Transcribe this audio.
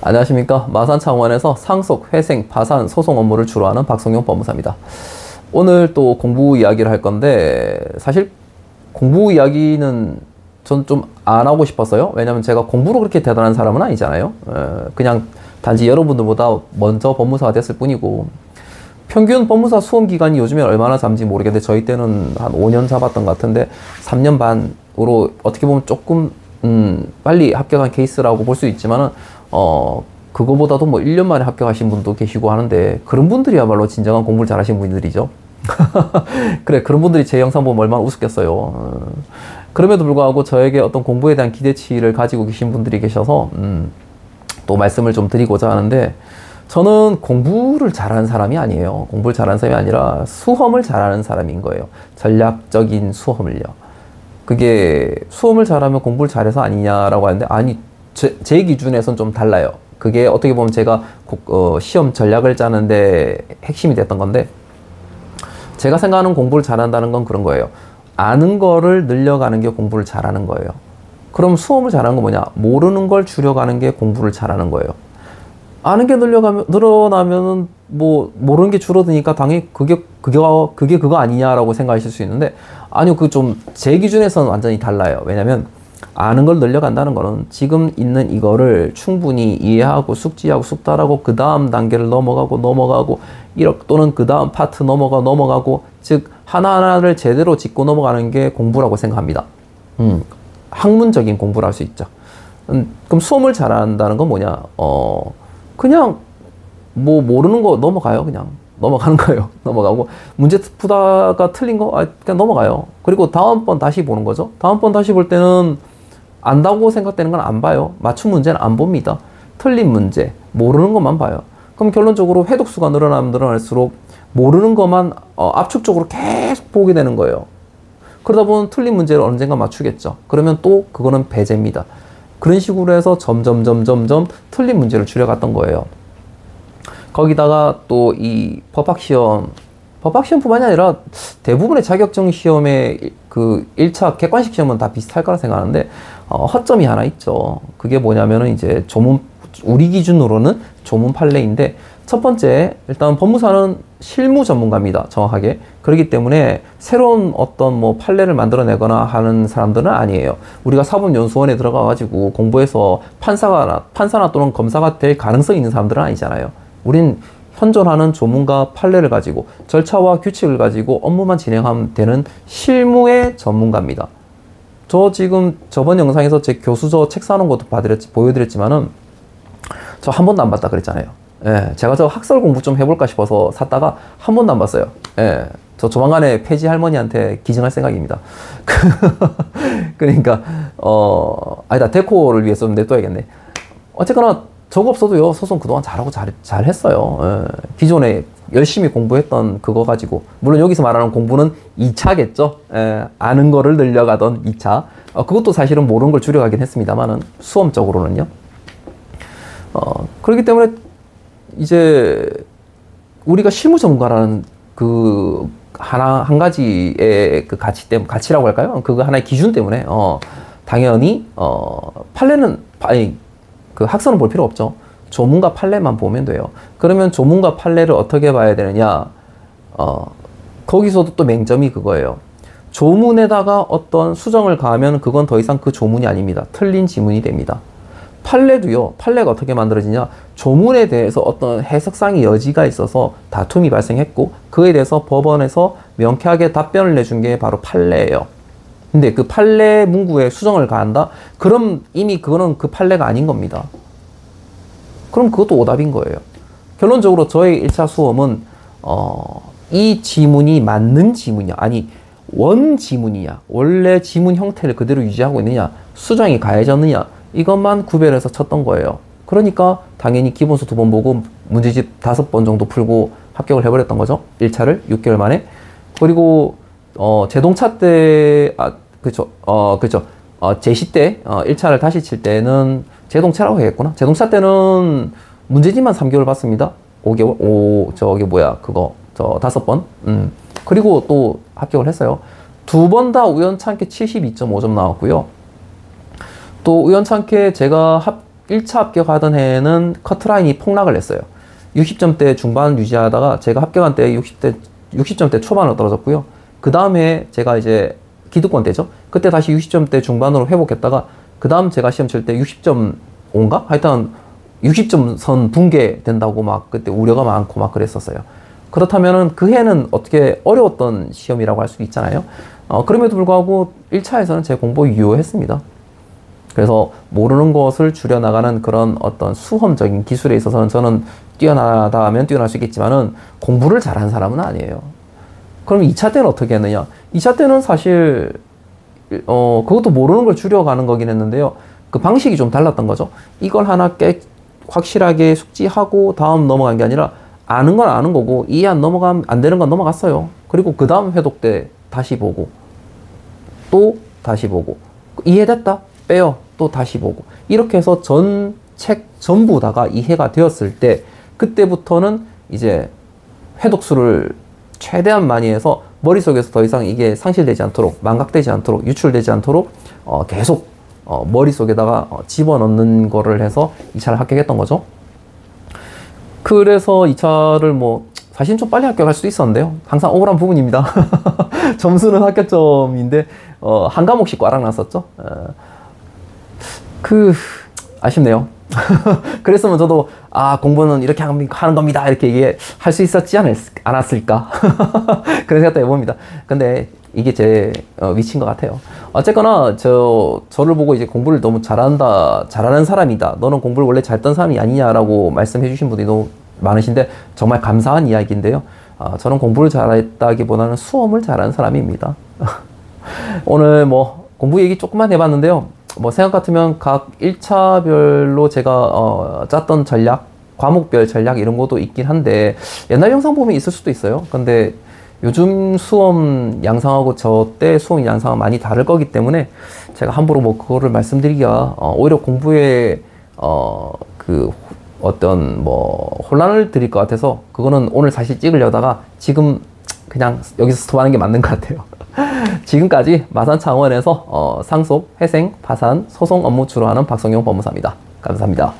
안녕하십니까. 마산창원에서 상속, 회생, 파산, 소송 업무를 주로 하는 박성용 법무사입니다. 오늘 또 공부 이야기를 할 건데, 사실 공부 이야기는 전 좀 안 하고 싶었어요. 왜냐면 제가 공부로 그렇게 대단한 사람은 아니잖아요. 그냥 단지 여러분들보다 먼저 법무사가 됐을 뿐이고, 평균 법무사 수험 기간이 요즘에 얼마나 잡는지 모르겠는데, 저희 때는 한 5년 잡았던 것 같은데, 3년 반으로 어떻게 보면 조금 빨리 합격한 케이스라고 볼 수 있지만은, 그거보다도 뭐 1년 만에 합격하신 분도 계시고 하는데, 그런 분들이야말로 진정한 공부를 잘하신 분들이죠. 그래, 그런 분들이 제 영상 보면 얼마나 우습겠어요. 그럼에도 불구하고 저에게 어떤 공부에 대한 기대치를 가지고 계신 분들이 계셔서, 또 말씀을 좀 드리고자 하는데, 저는 공부를 잘하는 사람이 아니에요. 공부를 잘하는 사람이 아니라 수험을 잘하는 사람인 거예요. 전략적인 수험을요. 그게 수험을 잘하면 공부를 잘해서 아니냐라고 하는데, 아니, 제 기준에선 좀 달라요. 그게 어떻게 보면 제가 시험 전략을 짜는데 핵심이 됐던 건데, 제가 생각하는 공부를 잘한다는 건 그런 거예요. 아는 거를 늘려가는 게 공부를 잘하는 거예요. 그럼 수험을 잘하는 건 뭐냐? 모르는 걸 줄여가는 게 공부를 잘하는 거예요. 아는 게 늘어나면은 뭐 모르는 게 줄어드니까 당연히 그게 그거 아니냐라고 생각하실 수 있는데, 아니요, 그 좀 제 기준에서는 완전히 달라요. 왜냐면 아는 걸 늘려간다는 거는 지금 있는 이거를 충분히 이해하고 숙지하고 숙달하고 그 다음 단계를 넘어가고 또는 그 다음 파트 넘어가고, 즉 하나하나를 제대로 짚고 넘어가는 게 공부라고 생각합니다. 학문적인 공부를 할 수 있죠. 그럼 수험을 잘한다는 건 뭐냐? 그냥 뭐 모르는 거 넘어가요. 그냥 넘어가는 거예요. 넘어가고, 문제 푸다가 틀린 거 그냥 넘어가요. 그리고 다음번 다시 보는 거죠. 다음번 다시 볼 때는 안다고 생각되는 건 안 봐요. 맞춤 문제는 안 봅니다. 틀린 문제, 모르는 것만 봐요. 그럼 결론적으로 회독수가 늘어나면 늘어날수록 모르는 것만 압축적으로 계속 보게 되는 거예요. 그러다 보면 틀린 문제를 언젠가 맞추겠죠. 그러면 또 그거는 배제입니다. 그런 식으로 해서 점점 틀린 문제를 줄여갔던 거예요. 거기다가 또 이 법학시험뿐만이 아니라 대부분의 자격증 시험의 그 1차 객관식 시험은 다 비슷할 거라 생각하는데, 허점이 하나 있죠. 그게 뭐냐면은 이제 우리 기준으로는 조문 판례인데, 첫 번째, 일단 법무사는 실무 전문가입니다. 정확하게. 그렇기 때문에 새로운 어떤 뭐 판례를 만들어내거나 하는 사람들은 아니에요. 우리가 사법연수원에 들어가가지고 공부해서 판사나 또는 검사가 될 가능성이 있는 사람들은 아니잖아요. 우린 현존하는 조문과 판례를 가지고 절차와 규칙을 가지고 업무만 진행하면 되는 실무의 전문가입니다. 저 지금 저번 영상에서 제 교수저 책 사놓은 것도 보여드렸지만은, 저 한 번도 안 봤다 그랬잖아요. 예, 제가 저 학설 공부 좀 해볼까 싶어서 샀다가 한 번도 안 봤어요. 예, 저 조만간에 폐지 할머니한테 기증할 생각입니다. 그러니까 아니다, 데코를 위해서 좀 냅둬야겠네. 어쨌거나 저거 없어도요, 소송 그동안 잘하고 잘 했어요. 예, 기존에 열심히 공부했던 그거 가지고, 물론 여기서 말하는 공부는 2차겠죠. 예, 아는 거를 늘려가던 2차. 그것도 사실은 모르는 걸 줄여가긴 했습니다만은, 수험적으로는요. 그렇기 때문에 이제 우리가 실무 전문가라는 그 한 가지의 그 가치라고 할까요? 그거 하나의 기준 때문에 당연히 판례는 그 학설은 볼 필요 없죠. 조문과 판례만 보면 돼요. 그러면 조문과 판례를 어떻게 봐야 되느냐? 거기서도 또 맹점이 그거예요. 조문에다가 어떤 수정을 가하면 그건 더 이상 그 조문이 아닙니다. 틀린 지문이 됩니다. 판례도요, 판례가 어떻게 만들어지냐? 조문에 대해서 어떤 해석상의 여지가 있어서 다툼이 발생했고, 그에 대해서 법원에서 명쾌하게 답변을 내준 게 바로 판례예요. 근데 그 판례 문구에 수정을 가한다? 그럼 이미 그거는 그 판례가 아닌 겁니다. 그럼 그것도 오답인 거예요. 결론적으로 저의 1차 수험은 이 지문이 맞는 지문이냐, 아니 원 지문이냐, 원래 지문 형태를 그대로 유지하고 있느냐, 수정이 가해졌느냐, 이것만 구별해서 쳤던 거예요. 그러니까 당연히 기본서 2번 보고 문제집 5번 정도 풀고 합격을 해버렸던 거죠. 1차를 6개월 만에. 그리고 제동차 때 제시 때 1차를 다시 칠 때는 제동차라고 해야겠구나. 제동차 때는 문제집만 3개월 봤습니다. 5개월, 저기 뭐야, 그거, 5번. 그리고 또 합격을 했어요. 2번 다 우연찮게 72.5점 나왔고요. 또 우연찮게 제가 1차 합격하던 해에는 커트라인이 폭락을 했어요. 60점대 중반 유지하다가 제가 합격한 때 60점대 초반으로 떨어졌고요. 그 다음 해 제가 이제 기득권 때죠. 그때 다시 60점대 중반으로 회복했다가 그 다음 제가 시험 칠 때 60.5인가? 하여튼 60점 선 붕괴된다고 막 그때 우려가 많고 막 그랬었어요. 그렇다면은 그 해는 어떻게 어려웠던 시험이라고 할 수 있잖아요. 그럼에도 불구하고 1차에서는 제 공부 유효했습니다. 그래서 모르는 것을 줄여나가는 그런 어떤 수험적인 기술에 있어서는 저는 뛰어나다 하면 뛰어날 수 있겠지만은 공부를 잘하는 사람은 아니에요. 그럼 2차 때는 어떻게 했느냐? 2차 때는 사실 그것도 모르는 걸 줄여가는 거긴 했는데요. 그 방식이 좀 달랐던 거죠. 이걸 하나 확실하게 숙지하고 다음 넘어간 게 아니라 아는 건 아는 거고 이해 안 되는 건 넘어갔어요. 그리고 그 다음 회독 때 다시 보고 또 다시 보고 이해됐다? 빼요. 또 다시 보고 이렇게 해서 전 책 전부 다가 이해가 되었을 때 그때부터는 이제 회독수를 최대한 많이 해서 머릿속에서 더 이상 이게 상실되지 않도록 망각되지 않도록 유출되지 않도록 계속 머릿속에다가 집어넣는 거를 해서 2차를 합격했던 거죠. 그래서 2차를 뭐 사실 좀 빨리 합격할 수도 있었는데요. 항상 억울한 부분입니다. 점수는 합격점인데 한 과목씩 꽈락 났었죠. 아쉽네요. 그랬으면 저도 공부는 이렇게 하는 겁니다 이렇게 얘기할 수 있었지 않았을까 그런 생각도 해봅니다. 근데 이게 제 위치인 것 같아요. 어쨌거나 저를 보고 이제 공부를 너무 잘하는 사람이다, 너는 공부를 원래 잘했던 사람이 아니냐라고 말씀해 주신 분들이 너무 많으신데 정말 감사한 이야기인데요. 저는 공부를 잘했다기보다는 수험을 잘하는 사람입니다. 오늘 뭐 공부 얘기 조금만 해봤는데요. 뭐 생각 같으면 각 1차별로 제가 짰던 전략, 과목별 전략 이런 것도 있긴 한데 옛날 영상 보면 있을 수도 있어요. 근데 요즘 수험 양상하고 저 때 수험 양상은 많이 다를 거기 때문에 제가 함부로 뭐 그거를 말씀드리기가 오히려 공부에 그 어떤 뭐 혼란을 드릴 것 같아서 그거는 오늘 사실 찍으려다가 지금 그냥 여기서 스톱하는 게 맞는 것 같아요. 지금까지 마산창원에서 상속, 회생, 파산, 소송 업무 주로 하는 박성용 법무사입니다. 감사합니다.